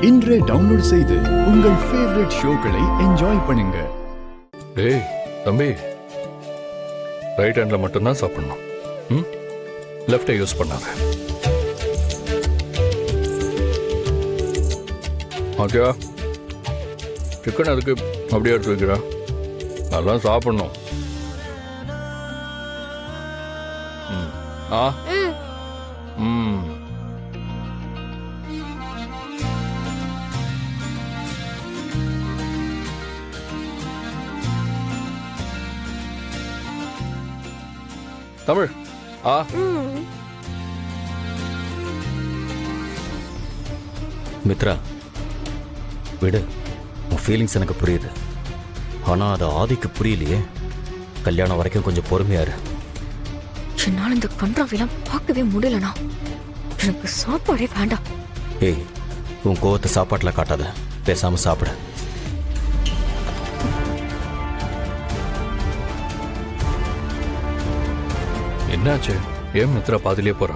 இன்றே டவுன்லோட் செய்து உங்கள் ஃபேவரட் ஷோக்களை என்ஜாய் பண்ணுங்க. டேய் தம்பி, ரைட் ஹேண்ட்ல மட்டும்தான் சாப்பிடணும். லெஃப்டை யூஸ் பண்ணாங்க. ஓகே, சிக்கன் அதுக்கு அப்படியே எடுத்து வைக்கிறேன். நல்லா சாப்பிடணும். ஆ தமிழ் ஆ மித்ரா, விடு. உன் ஃபீலிங்ஸ் எனக்கு புரியுது. ஆனால் அது ஆதிக்கு புரியலையே. கல்யாணம் வரைக்கும் கொஞ்சம் பொறுமையா இரு. என்னால் இந்த கன்றாவெல்லாம் பார்க்கவே முடியலண்ணா. எனக்கு சாப்பாடே வேண்டாம். ஏய், உன் கோவத்தை சாப்பாட்டில் காட்டாத. பேசாம சாப்பிட. என்னாச்சு? ஏன் மித்ரா பாதிலே போறா?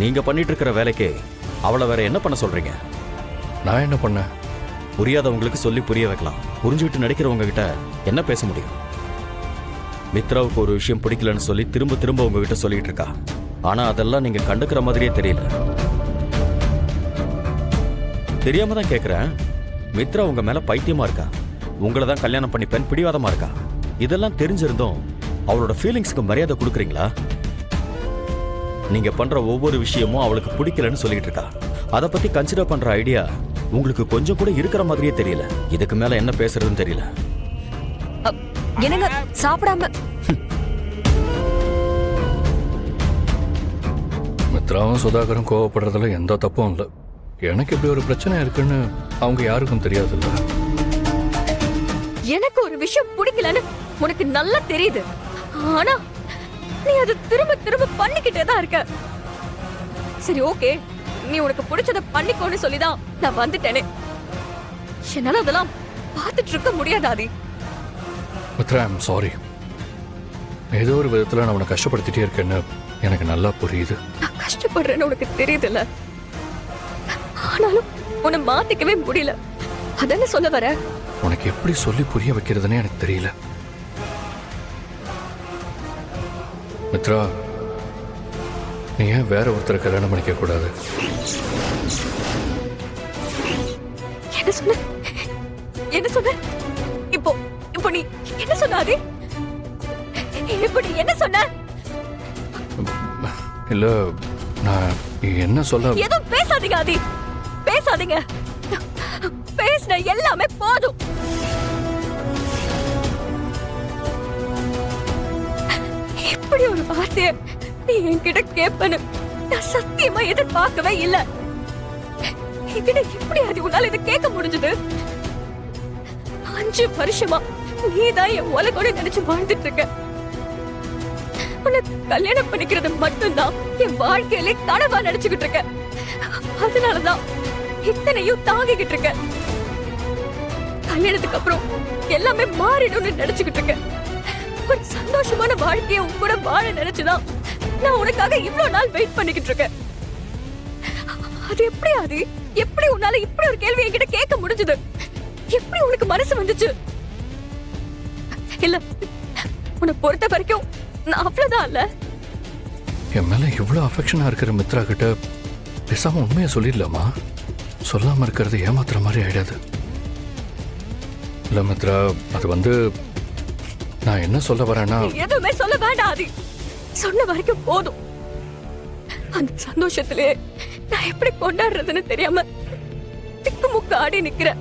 நீங்க பண்ணிட்டு இருக்கிற வேலைக்கு அவளை வேற என்ன பண்ண சொல்றீங்க? நான் என்ன பண்ணேன்? புரியாதவங்களுக்கு சொல்லி புரிய வைக்கலாம். புரிஞ்சுக்கிட்டு நடிக்கிறவங்க கிட்ட என்ன பேச முடியும்? மித்ராவுக்கு ஒரு விஷயம் பிடிக்கலன்னு சொல்லி திரும்ப திரும்ப உங்ககிட்ட சொல்லிட்டு இருக்கா. ஆனா அதெல்லாம் நீங்க கண்டுக்கிற மாதிரியே தெரியல. தெரியாம தான் கேட்கிறேன். மித்ரா உங்க மேல பைத்தியமா இருக்கா? உங்களை தான் கல்யாணம் பண்ணி பெண் பிடிவாதமா இருக்கா? இதெல்லாம் தெரிஞ்சிருந்தும் அவளோட ஃபீலிங்ஸ்க்கு மரியாதை கொடுக்குறீங்களா? நீங்க பண்ற ஒவ்வொரு விஷயமும் அவளுக்கு பிடிக்கலன்னு சொல்லிட்டு இருக்கா. அதை பத்தி கன்சிடர் பண்ற ஐடியா உங்களுக்கு கொஞ்சம் கூட இருக்கிற மாதிரியே தெரியல. இதுக்கு மேல என்ன பேசுறதுன்னு தெரியல. என்னங்க சாப்பிடாம? மித்ராவும் சுதாகரும் கோவப்படுறதுல எந்த தப்பும் இல்லை. எனக்கு இப்படி ஒரு பிரச்சனை இருக்குன்னு அவங்க யாருக்கும் தெரியாதுல்ல. எனக்கு ஒரு விஷயம் பிடிக்கலன்னு உனக்கு நல்லா தெரியுது. ஆனா நீ அது திரும்ப திரும்ப பண்ணிக்கிட்டே தான் இருக்க. சரி, ஓகே, நீ உனக்கு பிடிச்சத பண்ணிக்கோன்னு சொல்லிதான் நான் வந்துட்டேனே. என்னால அதெல்லாம் பார்த்துட்டு இருக்க முடியாது ஆதி. Mitra, I'm sorry. ஏதோ ஒரு விதத்துல நான் உன்னை கஷ்டப்படுத்திட்டே இருக்கேன்னு எனக்கு நல்லா புரியுது. நான் கஷ்டப்படுறேன்னு உனக்கு தெரியுதுல்ல. ஆனாலும் உன்னை மாத்திக்கவே முடியல. அதான சொல்ல வர? உனக்கு எப்படி சொல்லி புரிய வைக்கிறதுன்னு எனக்கு தெரியல. மித்ரா, நீ ஏன் வேற ஒருத்தரை கல்யாணம் பண்ணிக்க கூடாது? என்ன சொன்ன? என்ன சொன்ன? இப்போ இப்போ நீ என்ன சொன்ன ஆதி? இப்போ நீ என்ன சொன்ன? இல்ல, நான் என்ன சொல்ல... எதுவும் பேசாதீங்க ஆதி, பேசாதீங்க. பேசின எல்லாமே போதும். இப்படி ஒரு வார்த்தைய நீ என்கிட்ட கேட்பன்னு நான் சத்தியமா எதிர்பார்க்கவே இல்ல. என்கிட்ட எப்படி அது உன்னால இதை கேட்க முடிஞ்சது? 5 வருஷமா நீதான் என் உலகோட நினைச்சு வாழ்ந்துட்டு இருக்க. உன்னை கல்யாணம் பண்ணிக்கிறது மட்டும்தான் என் வாழ்க்கையில கனவா நினைச்சுக்கிட்டு இருக்க. அதனாலதான் இத்தனையும் தாங்கிக்கிட்டு இருக்க. கல்யாணத்துக்கு அப்புறம் எல்லாமே மாறிடும்னு நினைச்சுக்கிட்டு இருக்க. ஒரு சந்தோஷமான வாழ்க்கையை உன் கூட வாழ நினைச்சுதான் நான் உனக்காக இவ்வளவு நாள் வெயிட் பண்ணிக்கிட்டு இருக்கேன். அது எப்படி ஆதி? எப்படி உன்னால இப்படி ஒரு கேள்வி என்கிட்ட கேட்க முடிஞ்சது? எப்படி உனக்கு மனசு வந்துச்சு? இல்ல, உன்னை பொறுத்த வரைக்கும் நான் அவ்வளவுதான் இல்ல. என் மேல இவ்வளவு அஃபெக்ஷனா இருக்கிற மித்ரா கிட்ட பேசாம உண்மையை சொல்லிடலாமா? சொல்லாம இருக்கிறது ஏமாத்துற மாதிரி ஆயிடாது. இல்ல மித்ரா, அது நான் என்ன சொல்ல வரேன்னா... எதுவுமே சொல்ல வேண்டாம் ஆதி. சொன்ன வரைக்கும் போதும். அந்த சந்தோஷத்திலே நான் எப்படி கொண்டாடுறதுன்னு தெரியாம திக்குமுக்கு ஆடி நிக்கிறேன்.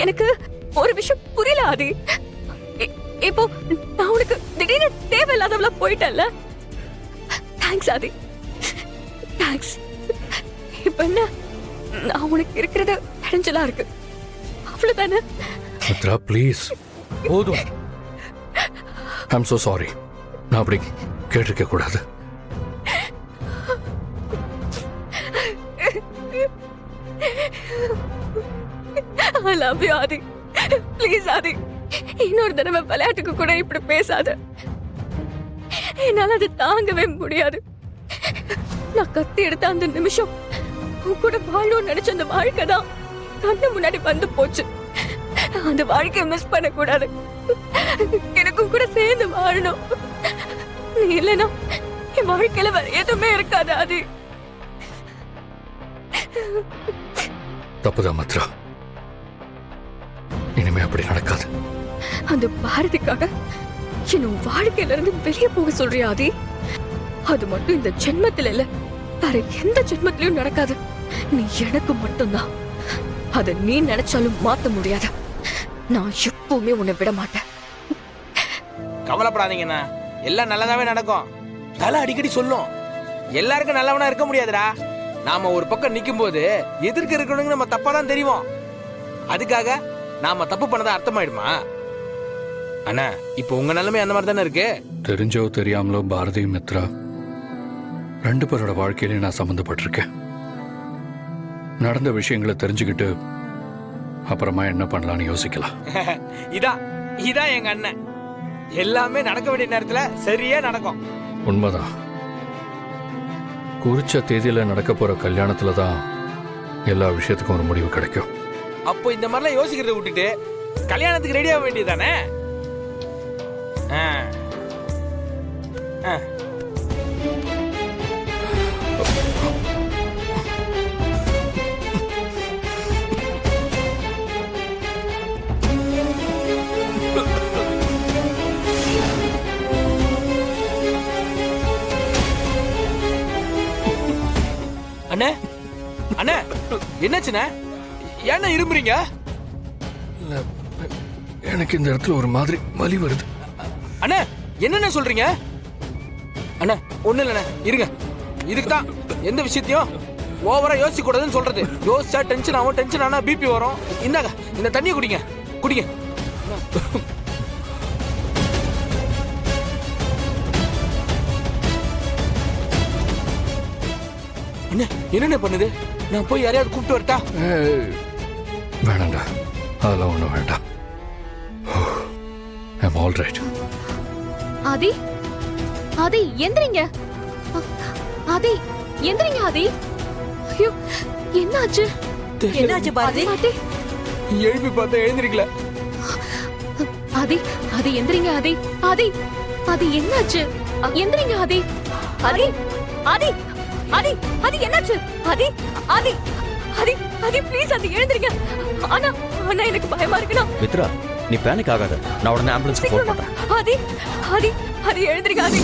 எனக்கு ஒரு விஷயம் புரியல ஆதி. இப்போ நான் உனக்கு திடீர்னு தேவையில்லாதவளா போயிட்டேன்ல. தேங்க்ஸ் ஆதி, தேங்க்ஸ். இப்ப என்ன, நான் உனக்கு இருக்கிறது இடைஞ்சலா இருக்கு, அவ்வளவுதானே? மித்ரா, ப்ளீஸ், போதும். I'm so sorry. நான் அப்படி கேட்டிருக்க கூடாது. I love you Aadhi. Please Aadhi, இன்னொரு தடவை விளையாட்டுக்கு கூட இப்படி பேசாத. என்னால அது தாங்கவே முடியாது. நான் கத்தி எடுத்த அந்த நிமிஷம் உன் கூட வாழணும்னு நினைச்ச அந்த வாழ்க்கை தான் கண்ணு முன்னாடி வந்து போச்சு. அந்த வாழ்க்கையை மிஸ் பண்ண கூடாது. எனக்கும் கூட சேர்ந்து வாழணும். நீ இல்லைன்னா என் வாழ்க்கையில வேற எதுவுமே இருக்காது. அது தப்புதான் மித்ரா, இனிமே அப்படி நடக்காது. அந்த பாரதிக்காக என்ன வாழ்க்கையில இருந்து வெளியே போக சொல்றியா ஆதி? அது மட்டும் இந்த ஜென்மத்துல இல்ல, வேற எந்த ஜென்மத்திலயும் நடக்காது. நீ எனக்கு மட்டும்தான். அத நீ நினைச்சாலும் மாத்த முடியாது. நான் எப்பவுமே உன்னை விட மாட்டேன். கவலைப்படாதீங்கண்ணா, எல்லாம் நல்லதாவே நடக்கும். தலை அடிக்கடி சொல்லும், எல்லாருக்கும் நல்லவனா இருக்க முடியாதுடா. நாம ஒரு பக்கம் நிக்கும் போது எதிர்க்க இருக்கணுங்க நம்ம தப்பா தான் தெரியும். அதுக்காக நாம தப்பு பண்ணதா அர்த்தமாயிடுமா? அண்ணா, இப்ப உங்க நிலைமை அந்த மாதிரி தானே இருக்கு. தெரிஞ்சோ தெரியாமலோ பாரதி மித்ரா 2 பேரோட வாழ்க்கையிலே நான் சம்மந்தப்பட்டிருக்கேன். நடந்த விஷயங்களை தெரிஞ்சுக்கிட்டு அப்புறமா என்ன பண்ணலாம்னு யோசிக்கலாம். இதான் எங்க அண்ணன். எல்லாமே நடக்க வேண்டிய நேரத்துல சரியா நடக்கும். உண்மைதான். குறிச்ச தேதியில நடக்க போற கல்யாணத்துல தான் எல்லா விஷயத்துக்கும் ஒரு முடிவு கிடைக்கும். அப்போ இந்த மாதிரிலாம் யோசிக்கிறத விட்டுட்டு கல்யாணத்துக்கு ரெடி ஆக வேண்டியதானே? அண்ணே, அண்ணே, என்னாச்சுண்ணே? ஏன்னா இரும்புறீங்க? எனக்கு இந்த இடத்துல ஒரு மாதிரி வலி வருது. அண்ணே, என்னென்ன சொல்றீங்க? அண்ணா, ஒண்ணு இல்லண்ணே, இருங்க. இதுக்கு தான் எந்த விஷயத்தையும் ஓவரா யோசிக்க கூடாதுன்னு சொல்றது. யோசிச்சா டென்ஷன் ஆகும், டென்ஷன் ஆனா பிபி வரும். இந்தாங்க, இந்த தண்ணியை குடிங்க, குடிங்க. அண்ணே, என்னென்ன பண்ணுது? நான் போய் யாரையாவது கூப்பிட்டு வரட்டா? வேணாண்டா, அதெல்லாம் ஒண்ணும் வேண்டாம். I'm all right. Aadhi, Aadhi எந்திரிங்க. ஆதி எந்திரிங்க. ஆதி, ஐயோ என்னாச்சு? என்னாச்சு பாரதி? எழுப்பி பார்த்தா எழுந்திருக்கல. ஆதி, ஆதி எந்திரிங்க. ஆதி, ஆதி, ஆதி என்னாச்சு? எந்திரிங்க. ஆதி, ஆதி, ஆதி, ஆதி, ஆதி என்னாச்சு? ஆதி, ஆதி, ஆதி, ஆதி ப்ளீஸ் ஆதி எழுந்திரிங்க. ஆனா ஆனா எனக்கு பயமா இருக்குண்ணா. மித்ரா, நீ பேனிக் ஆகாத. நான் உடனே ஆம்புலன்ஸ்க்கு ஃபோன் பண்றேன். ஆதி, ஆதி, ஆதி எழுந்திரிங்க. ஆதி